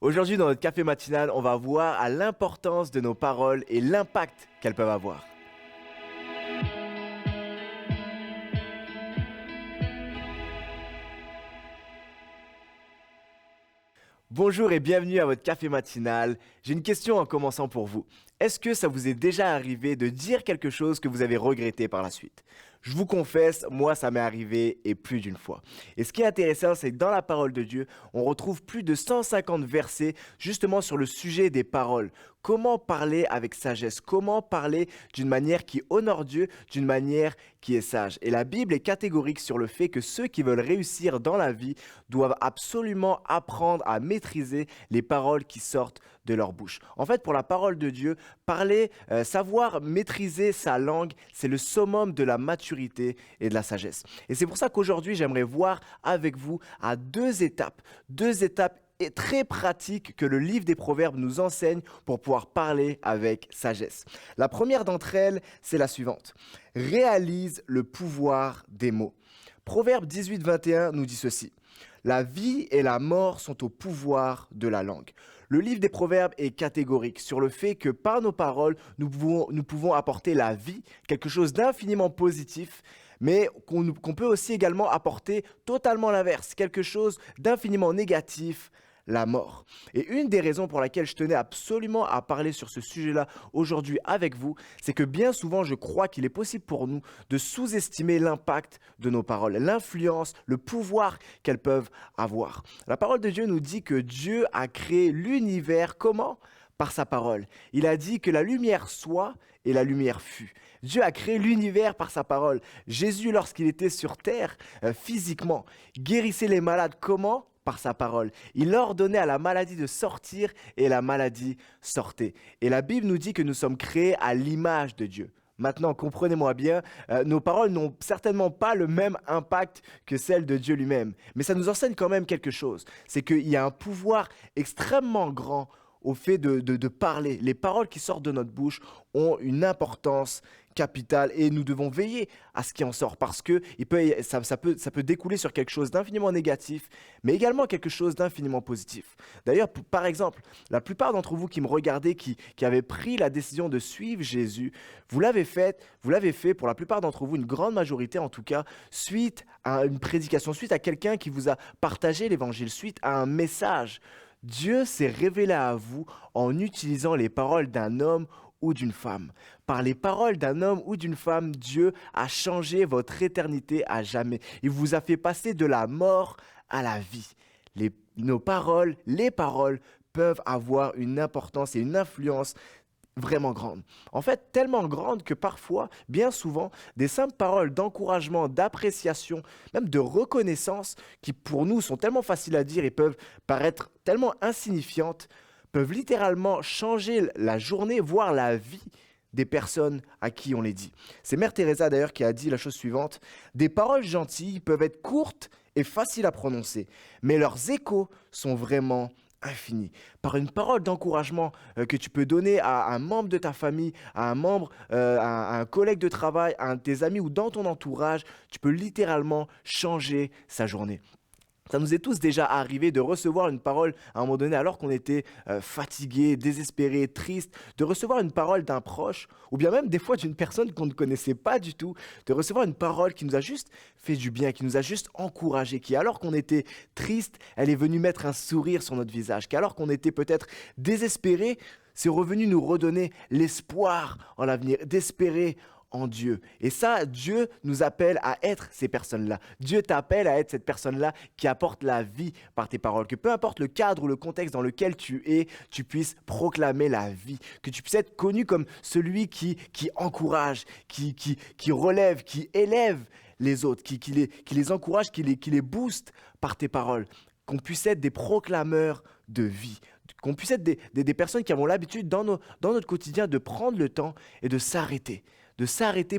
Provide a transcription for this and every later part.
Aujourd'hui, dans notre café matinal, on va voir à l'importance de nos paroles et l'impact qu'elles peuvent avoir. Bonjour et bienvenue à votre café matinal. J'ai une question en commençant pour vous. Est-ce que ça vous est déjà arrivé de dire quelque chose que vous avez regretté par la suite? Je vous confesse, moi ça m'est arrivé et plus d'une fois. Et ce qui est intéressant, c'est que dans la parole de Dieu, on retrouve plus de 150 versets justement sur le sujet des paroles. Comment parler avec sagesse? Comment parler d'une manière qui honore Dieu, d'une manière qui est sage? Et la Bible est catégorique sur le fait que ceux qui veulent réussir dans la vie doivent absolument apprendre à maîtriser les paroles qui sortent de leur bouche. En fait, pour la parole de Dieu, parler, savoir maîtriser sa langue, c'est le summum de la maturité et de la sagesse. Et c'est pour ça qu'aujourd'hui, j'aimerais voir avec vous à deux étapes et très pratiques que le livre des Proverbes nous enseigne pour pouvoir parler avec sagesse. La première d'entre elles, c'est la suivante. Réalise le pouvoir des mots. Proverbe 18-21 nous dit ceci. La vie et la mort sont au pouvoir de la langue. Le livre des Proverbes est catégorique sur le fait que par nos paroles, nous pouvons apporter la vie, quelque chose d'infiniment positif, mais qu'on peut aussi également apporter totalement l'inverse, quelque chose d'infiniment négatif, la mort. Et une des raisons pour laquelle je tenais absolument à parler sur ce sujet-là aujourd'hui avec vous, c'est que bien souvent, je crois qu'il est possible pour nous de sous-estimer l'impact de nos paroles, l'influence, le pouvoir qu'elles peuvent avoir. La parole de Dieu nous dit que Dieu a créé l'univers comment? Par sa parole. Il a dit que la lumière soit et la lumière fut. Dieu a créé l'univers par sa parole. Jésus, lorsqu'il était sur terre, physiquement, guérissait les malades comment? Par sa parole. Il ordonnait à la maladie de sortir et la maladie sortait. Et la Bible nous dit que nous sommes créés à l'image de Dieu. Maintenant, comprenez-moi bien, nos paroles n'ont certainement pas le même impact que celles de Dieu lui-même. Mais ça nous enseigne quand même quelque chose. C'est qu'il y a un pouvoir extrêmement grand au fait de parler. Les paroles qui sortent de notre bouche ont une importance capitale et nous devons veiller à ce qui en sort parce que ça peut découler sur quelque chose d'infiniment négatif, mais également quelque chose d'infiniment positif. D'ailleurs, par exemple, la plupart d'entre vous qui me regardez, qui avez pris la décision de suivre Jésus, vous l'avez fait pour la plupart d'entre vous, une grande majorité en tout cas, suite à une prédication, suite à quelqu'un qui vous a partagé l'évangile, suite à un message. Dieu s'est révélé à vous en utilisant les paroles d'un homme ou d'une femme. Par les paroles d'un homme ou d'une femme, Dieu a changé votre éternité à jamais. Il vous a fait passer de la mort à la vie. Les paroles peuvent avoir une importance et une influence vraiment grande. En fait, tellement grande que parfois, bien souvent, des simples paroles d'encouragement, d'appréciation, même de reconnaissance, qui pour nous sont tellement faciles à dire et peuvent paraître tellement insignifiantes, peuvent littéralement changer la journée, voire la vie des personnes à qui on les dit. C'est Mère Teresa d'ailleurs qui a dit la chose suivante, « Des paroles gentilles peuvent être courtes et faciles à prononcer, mais leurs échos sont vraiment infini. Par une parole d'encouragement que tu peux donner à un membre de ta famille, à un membre, à un collègue de travail, à un de tes amis ou dans ton entourage, tu peux littéralement changer sa journée. Ça nous est tous déjà arrivé de recevoir une parole à un moment donné alors qu'on était fatigué, désespéré, triste, de recevoir une parole d'un proche ou bien même des fois d'une personne qu'on ne connaissait pas du tout, de recevoir une parole qui nous a juste fait du bien, qui nous a juste encouragé, qui alors qu'on était triste, elle est venue mettre un sourire sur notre visage, qui alors qu'on était peut-être désespéré, c'est revenu nous redonner l'espoir en l'avenir, d'espérer en Dieu. Et ça, Dieu nous appelle à être ces personnes-là. Dieu t'appelle à être cette personne-là qui apporte la vie par tes paroles. Que peu importe le cadre ou le contexte dans lequel tu es, tu puisses proclamer la vie. Que tu puisses être connu comme celui qui encourage, qui relève, qui élève les autres, qui les encourage, qui les booste par tes paroles. Qu'on puisse être des proclameurs de vie. Qu'on puisse être des personnes qui avons l'habitude dans notre quotidien de prendre le temps et de s'arrêter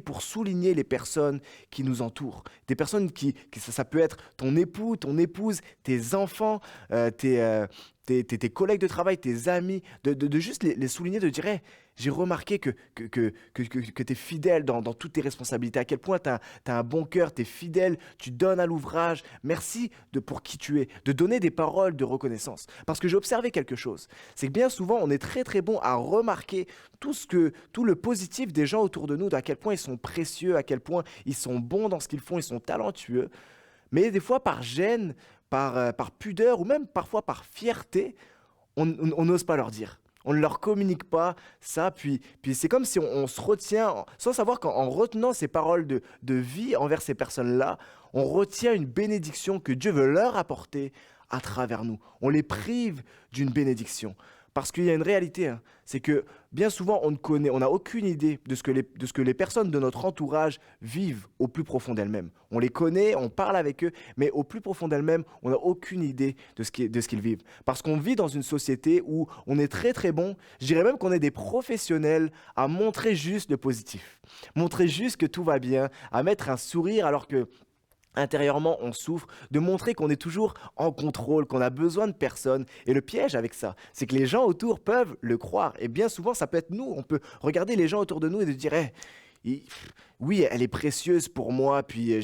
pour souligner les personnes qui nous entourent. Des personnes ça peut être ton époux, ton épouse, tes enfants, tes collègues de travail, tes amis, de juste les souligner, de dire: «Hey, j'ai remarqué que tu es fidèle dans toutes tes responsabilités, à quel point tu as un bon cœur, tu es fidèle, tu donnes à l'ouvrage. Merci pour qui tu es», de donner des paroles de reconnaissance. Parce que j'ai observé quelque chose, c'est que bien souvent, on est très très bon à remarquer tout le positif des gens autour de nous, à quel point ils sont précieux, à quel point ils sont bons dans ce qu'ils font, ils sont talentueux. Mais des fois, par gêne, par pudeur ou même parfois par fierté, on n'ose pas leur dire. On ne leur communique pas ça, puis c'est comme si on se retient, sans savoir qu'en retenant ces paroles de vie envers ces personnes-là, on retient une bénédiction que Dieu veut leur apporter à travers nous. On les prive d'une bénédiction. Parce qu'il y a une réalité, hein, c'est que bien souvent on n'a aucune idée de ce que les personnes de notre entourage vivent au plus profond d'elles-mêmes. On les connaît, on parle avec eux, mais au plus profond d'elles-mêmes, on n'a aucune idée de ce qu'ils vivent. Parce qu'on vit dans une société où on est très très bon, je dirais même qu'on est des professionnels à montrer juste le positif, montrer juste que tout va bien, à mettre un sourire alors que intérieurement, on souffre, de montrer qu'on est toujours en contrôle, qu'on a besoin de personne. Et le piège avec ça, c'est que les gens autour peuvent le croire. Et bien souvent, ça peut être nous. On peut regarder les gens autour de nous et de dire: hey, oui, elle est précieuse pour moi, puis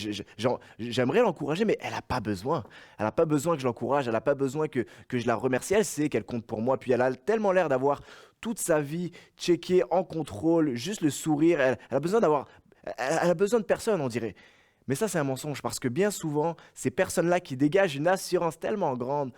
j'aimerais l'encourager, mais elle n'a pas besoin. Elle n'a pas besoin que je l'encourage, elle n'a pas besoin que je la remercie. Elle sait qu'elle compte pour moi, puis elle a tellement l'air d'avoir toute sa vie checkée, en contrôle, juste le sourire. Elle a besoin elle a besoin de personne, on dirait. Mais ça, c'est un mensonge parce que bien souvent, ces personnes-là qui dégagent une assurance tellement grande,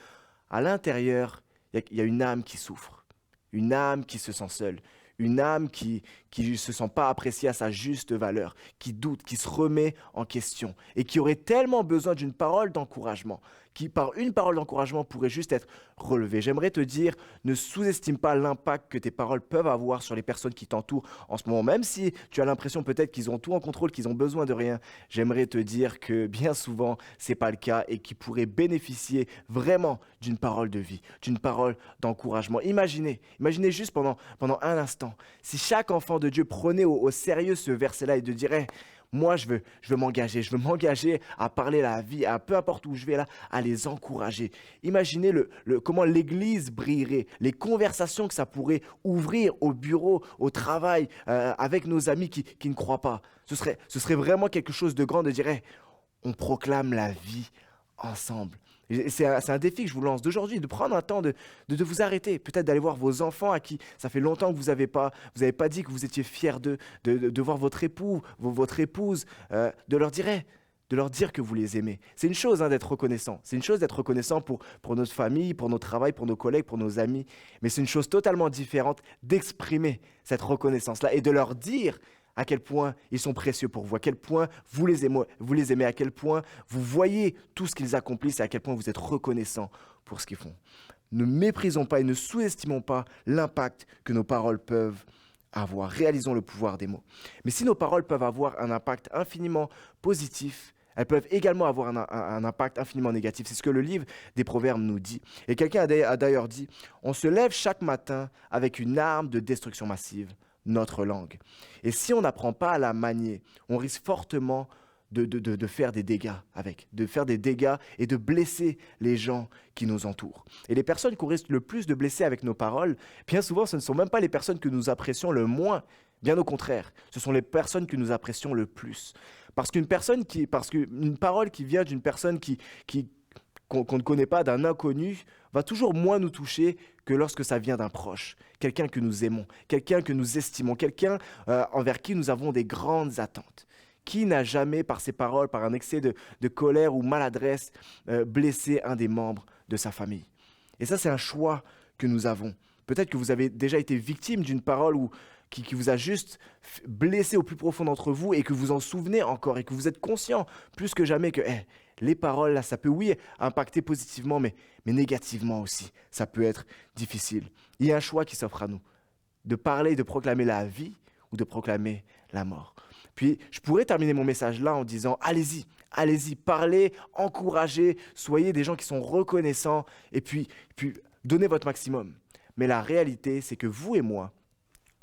à l'intérieur, il y a une âme qui souffre, une âme qui se sent seule, une âme qui ne se sent pas appréciée à sa juste valeur, qui doute, qui se remet en question et qui aurait tellement besoin d'une parole d'encouragement, qui par une parole d'encouragement pourrait juste être relevée. J'aimerais te dire, ne sous-estime pas l'impact que tes paroles peuvent avoir sur les personnes qui t'entourent en ce moment. Même si tu as l'impression peut-être qu'ils ont tout en contrôle, qu'ils ont besoin de rien, j'aimerais te dire que bien souvent, ce n'est pas le cas et qu'ils pourraient bénéficier vraiment d'une parole de vie, d'une parole d'encouragement. Imaginez juste pendant un instant, si chaque enfant de Dieu prenait au sérieux ce verset-là et de dirait: moi, je veux m'engager à parler la vie, à peu importe où je vais là, à les encourager. Imaginez comment l'Église brillerait, les conversations que ça pourrait ouvrir au bureau, au travail, avec nos amis qui ne croient pas. Ce serait vraiment quelque chose de grand de dire: hey, on proclame la vie ensemble. Et c'est un défi que je vous lance d'aujourd'hui, de prendre un temps de vous arrêter, peut-être d'aller voir vos enfants à qui ça fait longtemps que vous n'avez pas dit que vous étiez fiers d'eux, de voir votre époux, votre épouse, de leur dire: hey, de leur dire que vous les aimez. C'est une chose, hein, d'être reconnaissant. C'est une chose d'être reconnaissant pour notre famille, pour notre travail, pour nos collègues, pour nos amis. Mais c'est une chose totalement différente d'exprimer cette reconnaissance-là et de leur dire à quel point ils sont précieux pour vous, à quel point vous les aimez, à quel point vous voyez tout ce qu'ils accomplissent et à quel point vous êtes reconnaissant pour ce qu'ils font. Ne méprisons pas et ne sous-estimons pas l'impact que nos paroles peuvent avoir. Réalisons le pouvoir des mots. Mais si nos paroles peuvent avoir un impact infiniment positif, elles peuvent également avoir un impact infiniment négatif. C'est ce que le livre des Proverbes nous dit. Et quelqu'un a d'ailleurs dit: on se lève chaque matin avec une arme de destruction massive, notre langue. Et si on n'apprend pas à la manier, on risque fortement de faire des dégâts de faire des dégâts et de blesser les gens qui nous entourent. Et les personnes qu'on risque le plus de blesser avec nos paroles, bien souvent, ce ne sont même pas les personnes que nous apprécions le moins. Bien au contraire, ce sont les personnes que nous apprécions le plus. Parce qu'une parole qui vient d'une personne qu'on ne connaît pas, d'un inconnu, va toujours moins nous toucher que lorsque ça vient d'un proche, quelqu'un que nous aimons, quelqu'un que nous estimons, quelqu'un envers qui nous avons des grandes attentes. Qui n'a jamais, par ses paroles, par un excès de colère ou maladresse, blessé un des membres de sa famille? Et ça, c'est un choix que nous avons. Peut-être que vous avez déjà été victime d'une parole qui vous a juste blessé au plus profond d'entre vous et que vous en souvenez encore et que vous êtes conscient plus que jamais que les paroles, là, ça peut, oui, impacter positivement, mais négativement aussi. Ça peut être difficile. Il y a un choix qui s'offre à nous, de parler, de proclamer la vie ou de proclamer la mort. Puis, je pourrais terminer mon message là en disant: allez-y, parlez, encouragez, soyez des gens qui sont reconnaissants et puis donnez votre maximum. Mais la réalité, c'est que vous et moi,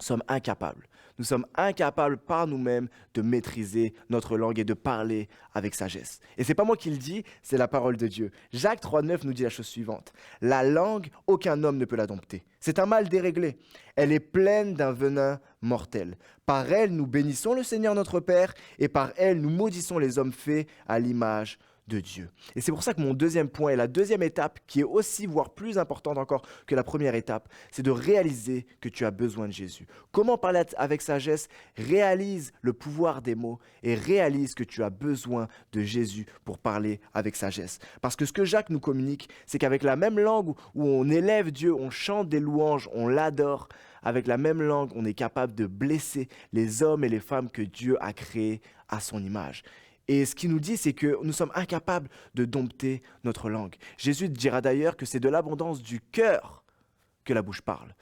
sommes incapables. Nous sommes incapables par nous-mêmes de maîtriser notre langue et de parler avec sagesse. Et c'est pas moi qui le dis, c'est la parole de Dieu. Jacques 3,9 nous dit la chose suivante. La langue, aucun homme ne peut la dompter. C'est un mal déréglé. Elle est pleine d'un venin mortel. Par elle, nous bénissons le Seigneur notre Père et par elle, nous maudissons les hommes faits à l'image de Dieu. Et c'est pour ça que mon deuxième point et la deuxième étape, qui est aussi, voire plus importante encore que la première étape, c'est de réaliser que tu as besoin de Jésus. Comment parler avec sagesse? Réalise le pouvoir des mots et réalise que tu as besoin de Jésus pour parler avec sagesse. Parce que ce que Jacques nous communique, c'est qu'avec la même langue où on élève Dieu, on chante des louanges, on l'adore, avec la même langue, on est capable de blesser les hommes et les femmes que Dieu a créés à son image. Et ce qu'il nous dit, c'est que nous sommes incapables de dompter notre langue. Jésus dira d'ailleurs que c'est de l'abondance du cœur que la bouche parle.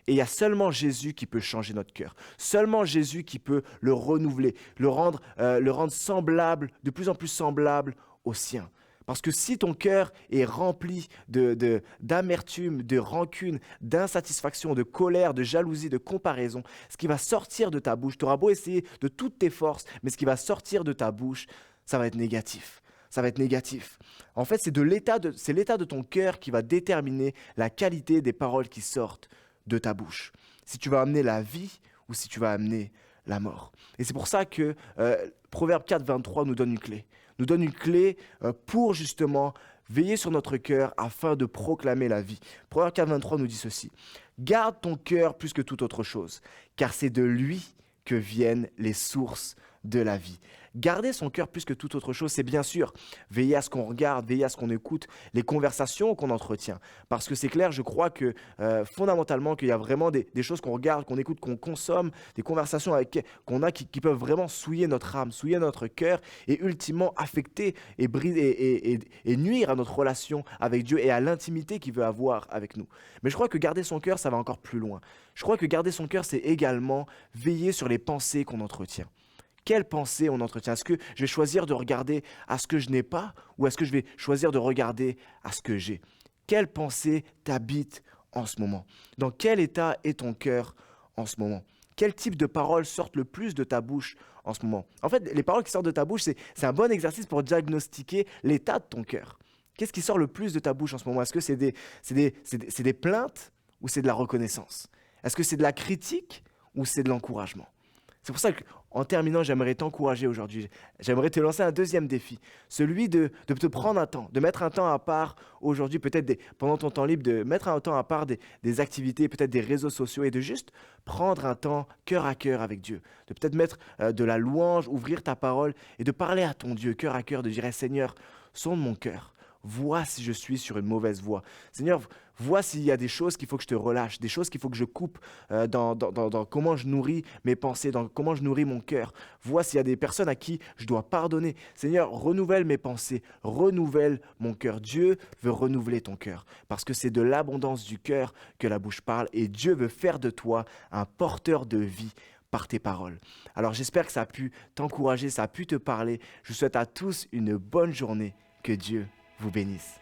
Et il y a seulement Jésus qui peut changer notre cœur. Seulement Jésus qui peut le renouveler, le rendre semblable, de plus en plus semblable au sien. Parce que si ton cœur est rempli d'amertume, de rancune, d'insatisfaction, de colère, de jalousie, de comparaison, ce qui va sortir de ta bouche, tu auras beau essayer de toutes tes forces, mais ce qui va sortir de ta bouche, ça va être négatif. Ça va être négatif. En fait, c'est l'état de ton cœur qui va déterminer la qualité des paroles qui sortent de ta bouche. Si tu vas amener la vie ou si tu vas amener la mort. Et c'est pour ça que Proverbe 4, 23 nous donne une clé. Nous donne une clé pour justement veiller sur notre cœur afin de proclamer la vie. Proverbe 4, 23 nous dit ceci. Garde ton cœur plus que toute autre chose, car c'est de lui que viennent les sources de la vie. Garder son cœur plus que toute autre chose, c'est bien sûr veiller à ce qu'on regarde, veiller à ce qu'on écoute, les conversations qu'on entretient. Parce que c'est clair, je crois que fondamentalement, qu'il y a vraiment des choses qu'on regarde, qu'on écoute, qu'on consomme, des conversations qu'on a qui peuvent vraiment souiller notre âme, souiller notre cœur et ultimement affecter et briser et nuire à notre relation avec Dieu et à l'intimité qu'il veut avoir avec nous. Mais je crois que garder son cœur, ça va encore plus loin. Je crois que garder son cœur, c'est également veiller sur les pensées qu'on entretient. Quelle pensée on entretient? Est-ce que je vais choisir de regarder à ce que je n'ai pas ou est-ce que je vais choisir de regarder à ce que j'ai? Quelle pensée t'habite en ce moment? Dans quel état est ton cœur en ce moment? Quel type de paroles sortent le plus de ta bouche en ce moment? En fait, les paroles qui sortent de ta bouche, c'est un bon exercice pour diagnostiquer l'état de ton cœur. Qu'est-ce qui sort le plus de ta bouche en ce moment? Est-ce que c'est des plaintes ou c'est de la reconnaissance? Est-ce que c'est de la critique ou c'est de l'encouragement? C'est pour ça qu'en terminant, j'aimerais t'encourager aujourd'hui. J'aimerais te lancer un deuxième défi, celui de te prendre un temps, de mettre un temps à part aujourd'hui, peut-être pendant ton temps libre, de mettre un temps à part des activités, peut-être des réseaux sociaux et de juste prendre un temps cœur à cœur avec Dieu. De peut-être mettre de la louange, ouvrir ta parole et de parler à ton Dieu cœur à cœur, de dire hey, « Seigneur, sonde mon cœur. Vois si je suis sur une mauvaise voie. Seigneur, vois s'il y a des choses qu'il faut que je te relâche, des choses qu'il faut que je coupe dans comment je nourris mes pensées, dans comment je nourris mon cœur. Vois s'il y a des personnes à qui je dois pardonner. Seigneur, renouvelle mes pensées, renouvelle mon cœur. Dieu veut renouveler ton cœur parce que c'est de l'abondance du cœur que la bouche parle et Dieu veut faire de toi un porteur de vie par tes paroles. Alors j'espère que ça a pu t'encourager, ça a pu te parler. Je vous souhaite à tous une bonne journée. Que Dieu vous bénisse.